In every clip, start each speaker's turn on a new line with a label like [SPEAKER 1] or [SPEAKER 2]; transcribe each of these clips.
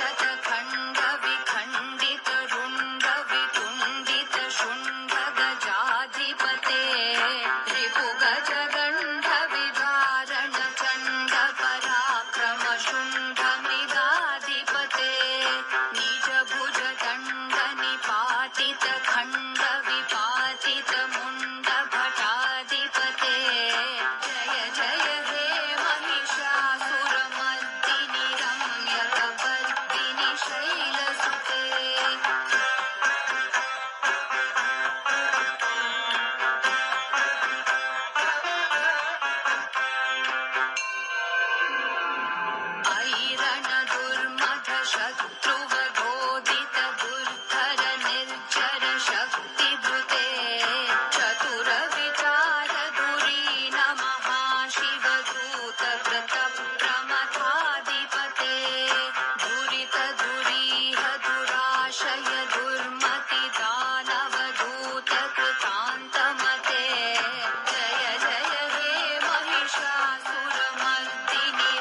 [SPEAKER 1] शतखण्ड विखण्डित रुण्ड वितुण्डित शुण्ड गजाधिपते रिपुगजगण्ड विदारण चण्ड पराक्रम शुण्ड मृगाधिपते निज भुज दण्ड निपातित खण्ड विपातित मुण्ड भटाधिपते जय जय हे महिषासुरमर्दिनि रम्यकपर्दिनि शैलसुते ऐरण दुर्मध शत्रुवधोदित दुर्धर निर्जर शक्तिभृते चतुर विचार धुरीन महाशिवदूत कृत प्रमथाधिपते दुरित दुरीह दुराशय दुर्मति दानवदूत कृतान्तमते जय जय हे महिषासुरमर्दिनि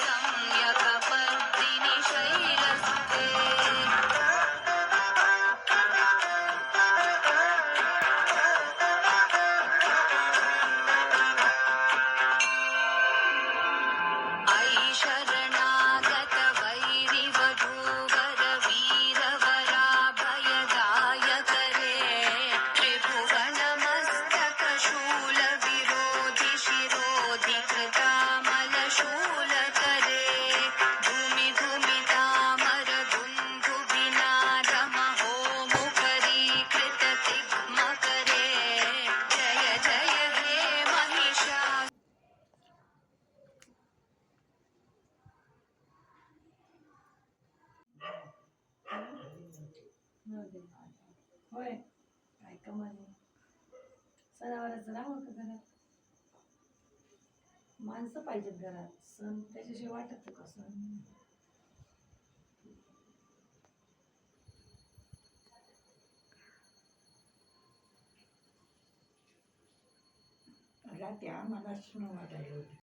[SPEAKER 1] रम्यकपर्दिनि शैलसुते ऐ शरणागत वैरिवधूवर वीरवराभयदायक रे त्रिभुवनमस्तक शूल विरोधि शिरोधि कृतामल शूलकरे धूमि धूमितामर दुन्दुभिनाद महोमुखरीकृत तिग्मकरे जय जय हे महिषा
[SPEAKER 2] होय काय कमाल आहे. सणावाराचं राहावं का घरात माणसं पाहिजेत घरात सण त्याच्याशिवाय वाटत का सण रात्री आम्हाला वाटायला होती